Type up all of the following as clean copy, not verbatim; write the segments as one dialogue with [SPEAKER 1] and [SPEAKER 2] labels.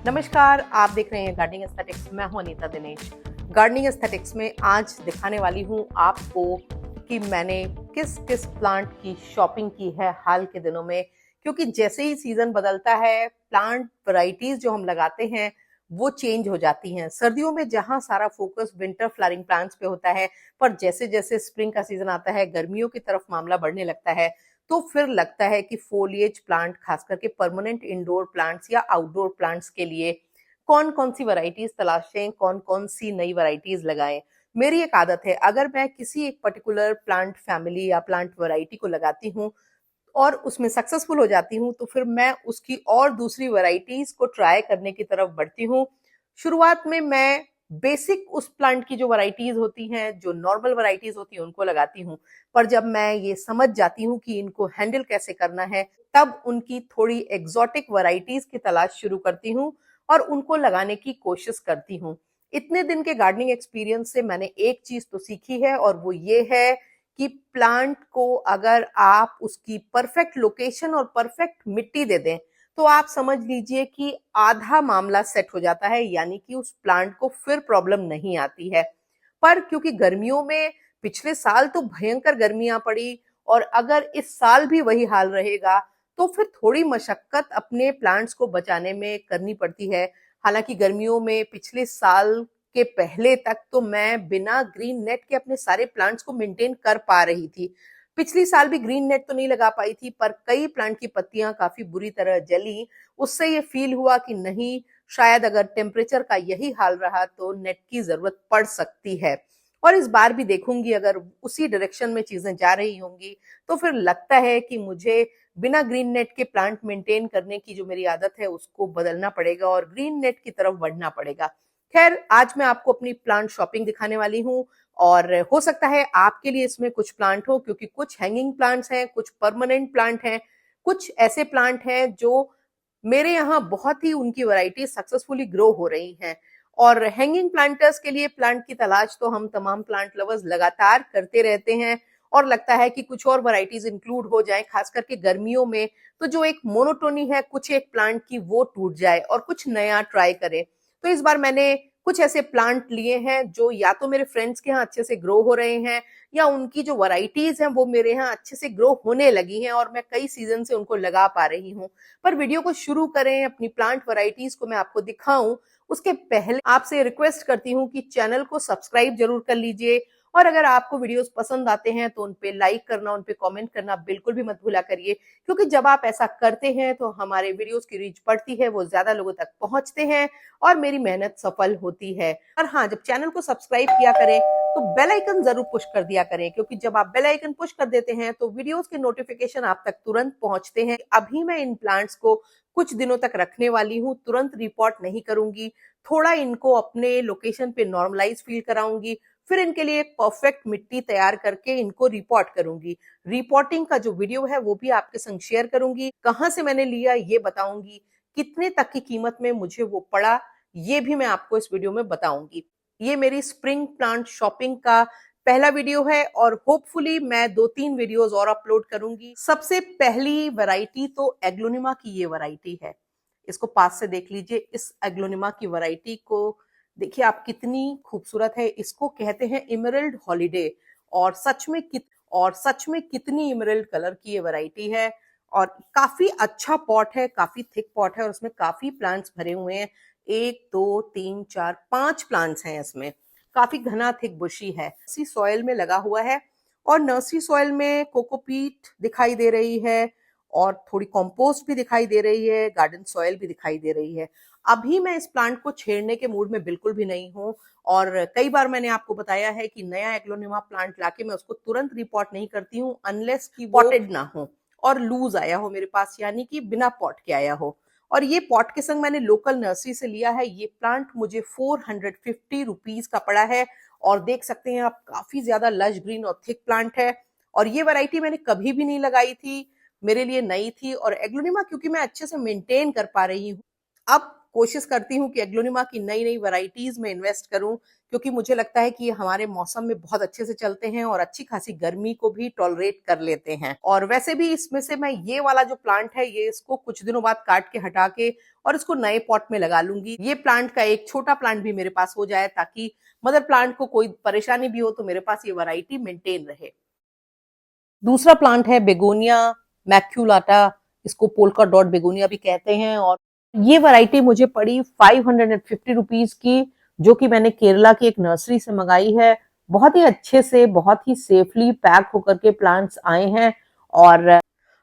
[SPEAKER 1] नमस्कार, आप देख रहे हैं गार्डनिंग एस्थेटिक्स। मैं हूं अनीता दिनेश। गार्डनिंग एस्थेटिक्स में आज दिखाने वाली हूं आपको कि मैंने किस किस प्लांट की शॉपिंग की है हाल के दिनों में, क्योंकि जैसे ही सीजन बदलता है प्लांट वैरायटीज जो हम लगाते हैं वो चेंज हो जाती हैं। सर्दियों में जहां सारा फोकस विंटर फ्लावरिंग प्लांट्स पे होता है, पर जैसे जैसे स्प्रिंग का सीजन आता है, गर्मियों की तरफ मामला बढ़ने लगता है, तो फिर लगता है कि फोलिएज प्लांट, खास करके परमानेंट इंडोर प्लांट्स या आउटडोर प्लांट्स के लिए कौन कौन सी वैरायटीज तलाशें, कौन कौन सी नई वैरायटीज लगाएं। मेरी एक आदत है, अगर मैं किसी एक पर्टिकुलर प्लांट फैमिली या प्लांट वैरायटी को लगाती हूँ और उसमें सक्सेसफुल हो जाती हूँ, तो फिर मैं उसकी और दूसरी वैरायटीज को ट्राई करने की तरफ बढ़ती हूँ। शुरुआत में मैं बेसिक उस प्लांट की जो वैरायटीज होती हैं, जो नॉर्मल वैरायटीज होती हैं, उनको लगाती हूँ। पर जब मैं ये समझ जाती हूँ कि इनको हैंडल कैसे करना है, तब उनकी थोड़ी एग्जॉटिक वैरायटीज की तलाश शुरू करती हूँ और उनको लगाने की कोशिश करती हूँ। इतने दिन के गार्डनिंग एक्सपीरियंस से मैंने एक चीज तो सीखी है, और वो ये है कि प्लांट को अगर आप उसकी परफेक्ट लोकेशन और परफेक्ट मिट्टी दे दें, तो आप समझ लीजिए कि आधा मामला सेट हो जाता है, यानी कि उस प्लांट को फिर प्रॉब्लम नहीं आती है। पर क्योंकि गर्मियों में पिछले साल तो भयंकर गर्मियां पड़ी, और अगर इस साल भी वही हाल रहेगा, तो फिर थोड़ी मशक्कत अपने प्लांट्स को बचाने में करनी पड़ती है। हालांकि गर्मियों में पिछले साल के पहले तक तो मैं बिना ग्रीन नेट के अपने सारे प्लांट्स को मेंटेन कर पा रही थी। पिछली साल भी ग्रीन नेट तो नहीं लगा पाई थी, पर कई प्लांट की पत्तियां काफी बुरी तरह जली। उससे ये फील हुआ कि नहीं, शायद अगर टेम्परेचर का यही हाल रहा तो नेट की जरूरत पड़ सकती है। और इस बार भी देखूंगी, अगर उसी डायरेक्शन में चीजें जा रही होंगी, तो फिर लगता है कि मुझे बिना ग्रीन नेट के प्लांट मेंटेन करने की जो मेरी आदत है उसको बदलना पड़ेगा और ग्रीन नेट की तरफ बढ़ना पड़ेगा। खैर, आज मैं आपको अपनी प्लांट शॉपिंग दिखाने वाली हूँ, और हो सकता है आपके लिए इसमें कुछ प्लांट हो, क्योंकि कुछ हैंगिंग प्लांट्स हैं, कुछ परमानेंट प्लांट हैं, कुछ ऐसे प्लांट हैं जो मेरे यहाँ बहुत ही उनकी वैरायटी सक्सेसफुली ग्रो हो रही हैं। और हैंगिंग प्लांटर्स के लिए प्लांट की तलाश तो हम तमाम प्लांट लवर्स लगातार करते रहते हैं, और लगता है कि कुछ और वैरायटीज इंक्लूड हो जाए, खास करके गर्मियों में। तो जो एक मोनोटोनी है कुछ एक प्लांट की, वो टूट जाए और कुछ नया ट्राई करें। तो इस बार मैंने कुछ ऐसे प्लांट लिए हैं जो या तो मेरे फ्रेंड्स के यहाँ अच्छे से ग्रो हो रहे हैं, या उनकी जो वैरायटीज हैं वो मेरे यहाँ अच्छे से ग्रो होने लगी हैं, और मैं कई सीजन से उनको लगा पा रही हूँ। पर वीडियो को शुरू करें, अपनी प्लांट वैरायटीज को मैं आपको दिखाऊं, उसके पहले आपसे रिक्वेस्ट करती हूँ कि चैनल को सब्सक्राइब जरूर कर लीजिए, और अगर आपको वीडियोस पसंद आते हैं तो उन पे लाइक करना, उन पे कमेंट करना बिल्कुल भी मत भूला करिए, क्योंकि जब आप ऐसा करते हैं तो हमारे वीडियोस की रीच बढ़ती है, वो ज्यादा लोगों तक पहुंचते हैं और मेरी मेहनत सफल होती है। और हाँ, जब चैनल को सब्सक्राइब किया करें तो बेल आइकन जरूर पुश कर दिया करें, क्योंकि जब आप बेल आइकन पुश कर देते हैं तो वीडियोस के नोटिफिकेशन आप तक तुरंत पहुंचते हैं। अभी मैं इन प्लांट्स को कुछ दिनों तक रखने वाली हूँ, तुरंत रिपोर्ट नहीं करूंगी, थोड़ा इनको अपने लोकेशन पे नॉर्मलाइज फील कराऊंगी, फिर इनके लिए एक परफेक्ट मिट्टी तैयार करके इनको रिपोर्ट करूंगी। रिपोर्टिंग का जो वीडियो है वो भी आपके संग शेयर करूंगी, कहाँ से मैंने लिया ये बताऊंगी, कितने तक की कीमत में मुझे वो पड़ा ये भी मैं आपको इस वीडियो में बताऊंगी। ये मेरी स्प्रिंग प्लांट शॉपिंग का पहला वीडियो है, और होपफुली मैं 2-3 वीडियोस और अपलोड करूंगी। सबसे पहली वैरायटी तो एग्लोनिमा की ये वैरायटी है। इसको पास से देख लीजिए, इस एग्लोनिमा की वैरायटी को देखिए आप, कितनी खूबसूरत है। इसको कहते हैं इमरल्ड हॉलीडे, और सच में कितनी इमरल्ड कलर की ये वैरायटी है। और काफी अच्छा पॉट है, काफी थिक पॉट है, और उसमें काफी प्लांट्स भरे हुए हैं। 1 2 3 4 5 प्लांट्स हैं इसमें। काफी घना थिक बुशी है, नर्सरी सॉइल में लगा हुआ है, और नर्सरी सॉइल में कोकोपीट दिखाई दे रही है, और थोड़ी कंपोस्ट भी दिखाई दे रही है, गार्डन सॉइल भी दिखाई दे रही है। अभी मैं इस प्लांट को छेड़ने के मूड में बिल्कुल भी नहीं हूँ, और कई बार मैंने आपको बताया है कि नया एग्लोनिमा प्लांट लाके मैं उसको तुरंत रिपोर्ट नहीं करती हूँ, अनलेस कि पॉटेड ना हो और लूज आया हो मेरे पास, यानी कि बिना पॉट के आया हो। और ये पॉट के संग मैंने लोकल नर्सरी से लिया है। ये प्लांट मुझे 450 रुपीज का पड़ा है, और देख सकते हैं आप, काफी ज्यादा लश ग्रीन और थिक प्लांट है। और ये वैरायटी मैंने कभी भी नहीं लगाई थी, मेरे लिए नई थी, और एग्लोनिमा क्योंकि मैं अच्छे से मेंटेन कर पा रही हूँ, अब कोशिश करती हूँ कि एग्लोनिमा की नई-नई वैराइटीज़ में इन्वेस्ट करूँ, क्योंकि मुझे लगता है कि ये हमारे मौसम में बहुत अच्छे से चलते हैं और अच्छी खासी गर्मी को भी टॉलरेट कर लेते हैं। और वैसे भी इसमें से मैं ये वाला जो प्लांट है, ये इसको कुछ दिनों बाद काट के हटा के और इसको नए पॉट में लगा लूँगी। ये प्लांट का एक छोटा प्लांट भी मेरे पास हो जाए, ताकि मदर प्लांट को कोई परेशानी भी हो तो मेरे पास ये वैरायटी मेंटेन रहे। दूसरा प्लांट है बेगोनिया मैक्यूलाटा, इसको पोल्का डॉट बेगोनिया भी कहते हैं। और ये वैरायटी मुझे पड़ी 550 रुपीज की, जो कि मैंने केरला की एक नर्सरी से मंगाई है। बहुत ही अच्छे से, बहुत ही सेफली पैक होकर के प्लांट्स आए हैं। और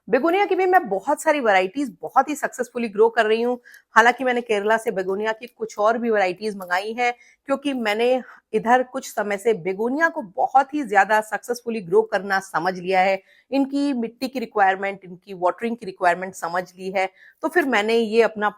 [SPEAKER 1] बेगोनिया की भी मैं बहुत सारी वैरायटीज बहुत ही सक्सेसफुली ग्रो कर रही हूँ। हालांकि मैंने केरला से बेगोनिया की कुछ और भी वैरायटीज मंगाई हैं, क्योंकि मैंने इधर कुछ समय से बेगोनिया को बहुत ही ज्यादा सक्सेसफुली ग्रो करना समझ लिया है। इनकी मिट्टी की रिक्वायरमेंट, इनकी वाटरिंग की रिक्वायरमेंट समझ ली है। तो फिर मैंने ये अपना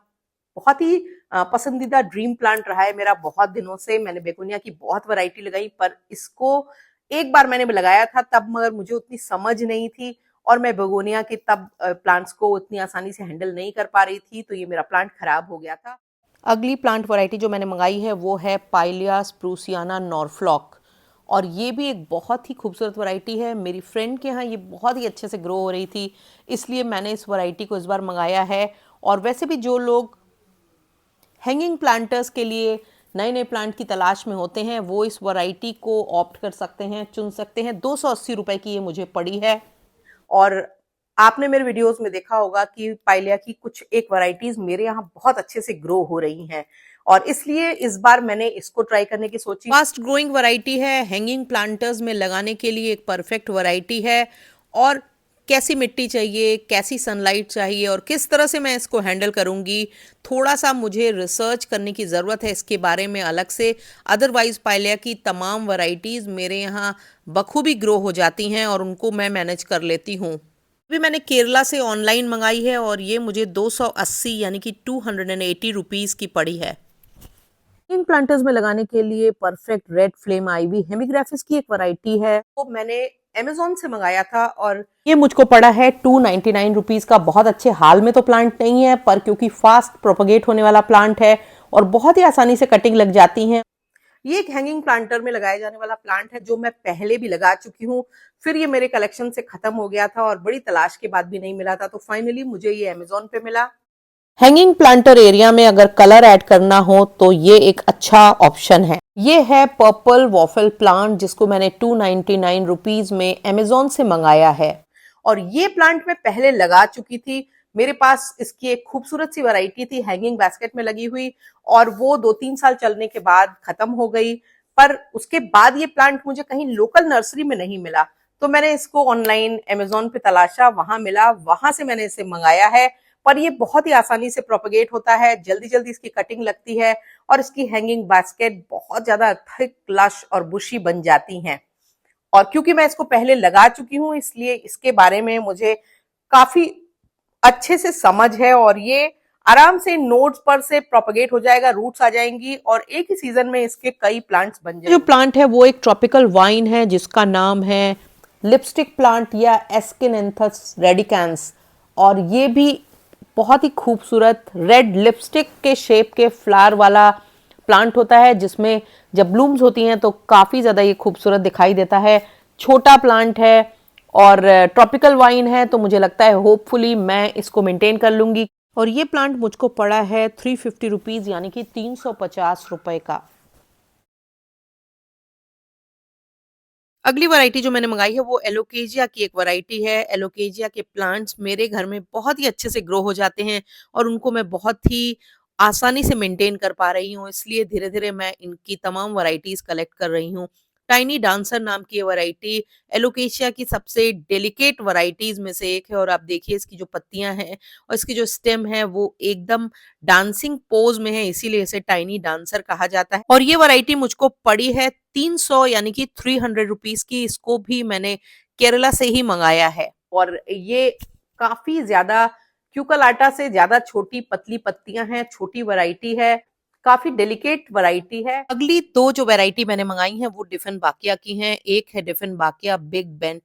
[SPEAKER 1] बहुत ही पसंदीदा ड्रीम प्लांट रहा है मेरा बहुत दिनों से। मैंने बेगोनिया की बहुत वैरायटी लगाई, पर इसको एक बार मैंने लगाया था तब, मगर मुझे उतनी समझ नहीं थी और मैं बेगोनिया के तब प्लांट्स को उतनी आसानी से हैंडल नहीं कर पा रही थी, तो ये मेरा प्लांट खराब हो गया था। अगली प्लांट वैरायटी जो मैंने मंगाई है वो है पाइलिया स्प्रूसियाना नॉर्फ्लॉक, और ये भी एक बहुत ही खूबसूरत वैरायटी है। मेरी फ्रेंड के यहाँ ये बहुत ही अच्छे से ग्रो हो रही थी, इसलिए मैंने इस वैरायटी को इस बार मंगाया है। और वैसे भी जो लोग हैंगिंग प्लांटर्स के लिए नए नए प्लांट की तलाश में होते हैं, वो इस वैरायटी को ऑप्ट कर सकते हैं, चुन सकते हैं। 280 रुपए की ये मुझे पड़ी है। और आपने मेरे वीडियोस में देखा होगा कि पाइलिया की कुछ एक वैरायटीज मेरे यहाँ बहुत अच्छे से ग्रो हो रही हैं, और इसलिए इस बार मैंने इसको ट्राई करने की सोची। फास्ट ग्रोइंग वैरायटी है, हैंगिंग प्लांटर्स में लगाने के लिए एक परफेक्ट वैरायटी है। और कैसी मिट्टी चाहिए, कैसी सनलाइट चाहिए और किस तरह से मैं इसको हैंडल करूंगी, थोड़ा सा मुझे रिसर्च करने की ज़रूरत है इसके बारे में अलग से। अदरवाइज पाइलिया की तमाम वैरायटीज़ मेरे यहाँ बखूबी ग्रो हो जाती हैं और उनको मैं मैनेज कर लेती हूँ। अभी मैंने केरला से ऑनलाइन मंगाई है और ये मुझे 280 यानी कि 280 रुपीज़ की पड़ी है। इन प्लांटर्स में लगाने के लिए परफेक्ट रेड फ्लेम आईवी हेमिग्राफिस की एक वैरायटी है, वो मैंने अमेज़न से मंगाया था और ये मुझको पड़ा है 299 रुपीज का। बहुत अच्छे हाल में तो प्लांट नहीं है, पर क्योंकि फास्ट प्रोपगेट होने वाला प्लांट है और बहुत ही आसानी से कटिंग लग जाती है। ये एक हैंगिंग प्लांटर में लगाया जाने वाला प्लांट है, जो मैं पहले भी लगा चुकी हूँ। फिर ये मेरे कलेक्शन से खत्म हो गया था और बड़ी तलाश के बाद भी नहीं मिला था, तो फाइनली मुझे ये अमेज़न पे मिला। हैंगिंग प्लांटर एरिया में अगर कलर ऐड करना हो तो ये एक अच्छा ऑप्शन है। ये है पर्पल वॉफल प्लांट, जिसको मैंने 299 रुपीज में अमेज़न से मंगाया है। और ये प्लांट मैं पहले लगा चुकी थी। मेरे पास इसकी एक खूबसूरत सी वैरायटी थी हैंगिंग बास्केट में लगी हुई, और वो 2-3 साल चलने के बाद खत्म हो गई। पर उसके बाद ये प्लांट मुझे कहीं लोकल नर्सरी में नहीं मिला, तो मैंने इसको ऑनलाइन अमेज़न पे तलाशा, वहां मिला, वहां से मैंने इसे मंगाया है। पर ये बहुत ही आसानी से प्रोपगेट होता है, जल्दी जल्दी इसकी कटिंग लगती है और इसकी हैंगिंग बास्केट बहुत ज्यादा थिक, लश और बुशी बन जाती हैं। और क्योंकि मैं इसको पहले लगा चुकी हूँ, इसलिए इसके बारे में मुझे काफी अच्छे से समझ है, और ये आराम से नोड्स पर से प्रोपगेट हो जाएगा, रूट्स आ जाएंगी और एक ही सीजन में इसके कई प्लांट्स बन जाएंगे। जो प्लांट है वो एक ट्रॉपिकल वाइन है, जिसका नाम है लिपस्टिक प्लांट या एस्किनेंथस रेडिकेंस। और ये भी बहुत ही खूबसूरत रेड लिपस्टिक के शेप के फ्लावर वाला प्लांट होता है, जिसमें जब ब्लूम्स होती हैं तो काफ़ी ज़्यादा ये खूबसूरत दिखाई देता है। छोटा प्लांट है और ट्रॉपिकल वाइन है, तो मुझे लगता है होपफुली मैं इसको मेंटेन कर लूँगी। और ये प्लांट मुझको पड़ा है 350 रुपीज़ यानी कि 350 रुपए का। अगली वैरायटी जो मैंने मंगाई है वो एलोकेजिया की एक वैरायटी है। एलोकेजिया के प्लांट्स मेरे घर में बहुत ही अच्छे से ग्रो हो जाते हैं और उनको मैं बहुत ही आसानी से मेंटेन कर पा रही हूँ, इसलिए धीरे धीरे मैं इनकी तमाम वैरायटीज कलेक्ट कर रही हूँ। टाइनी डांसर नाम की ये वैरायटी एलोकेशिया की सबसे डेलिकेट वैरायटीज में से एक है, और आप देखिए इसकी जो पत्तियां हैं और इसकी जो स्टेम है वो एकदम डांसिंग पोज में है, इसीलिए इसे टाइनी डांसर कहा जाता है। और ये वैरायटी मुझको पड़ी है 300 यानी कि 300 रुपीज की। इसको भी मैंने केरला से ही मंगाया है और ये काफी ज्यादा क्यूकलाटा से ज्यादा छोटी पतली पत्तियां हैं, छोटी वैरायटी है, काफी डेलिकेट वैरायटी है। अगली दो जो वैरायटी मैंने मंगाई हैं वो डिफन बाकिया की हैं। एक है डिफन बाकिया बिग बेन,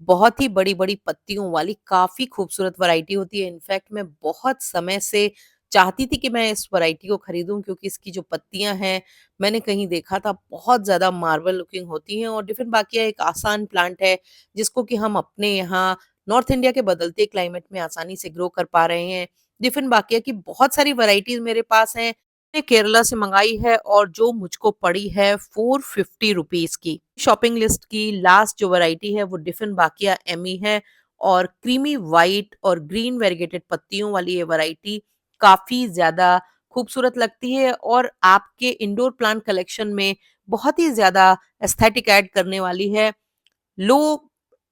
[SPEAKER 1] बहुत ही बड़ी बड़ी पत्तियों वाली काफी खूबसूरत वैरायटी होती है। इनफैक्ट मैं बहुत समय से चाहती थी कि मैं इस वैरायटी को खरीदूं क्योंकि इसकी जो पत्तियां हैं मैंने कहीं देखा था बहुत ज़्यादा मार्बल लुकिंग होती हैं और डिफेनबाकिया एक आसान प्लांट है जिसको कि हम अपने यहाँ नॉर्थ इंडिया के बदलते क्लाइमेट में आसानी से ग्रो कर पा रहे हैं। डिफेनबाकिया की बहुत सारी वैरायटीज मेरे पास हैं। मैंने केरला से मंगाई है और जो मुझको पड़ी है 450 रुपीज की। शॉपिंग लिस्ट की लास्ट जो वैरायटी है वो डिफेनबाकिया एमी है और क्रीमी वाइट और ग्रीन वेरीगेटेड पत्तियों वाली ये वैरायटी काफी ज्यादा खूबसूरत लगती है और आपके इंडोर प्लांट कलेक्शन में बहुत ही ज्यादा एस्थेटिक ऐड करने वाली है। लो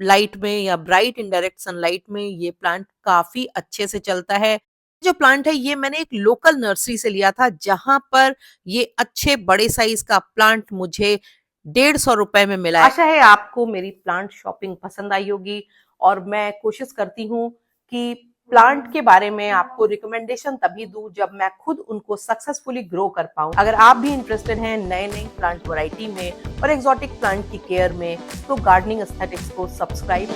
[SPEAKER 1] लाइट में या ब्राइट इनडायरेक्ट सनलाइट में ये प्लांट काफी अच्छे से चलता है। जो प्लांट है ये मैंने एक लोकल नर्सरी से लिया था जहां पर ये अच्छे बड़े साइज का प्लांट मुझे 150 रुपए में मिला है। आशा है आपको मेरी प्लांट शॉपिंग पसंद आई होगी और मैं कोशिश करती हूँ कि प्लांट के बारे में आपको रिकमेंडेशन तभी दूं जब मैं खुद उनको सक्सेसफुली ग्रो कर पाऊं। अगर आप भी इंटरेस्टेड हैं नए नए प्लांट वैरायटी में और एक्सोटिक प्लांट की केयर में तो गार्डनिंग एस्थेटिक्स को सब्सक्राइब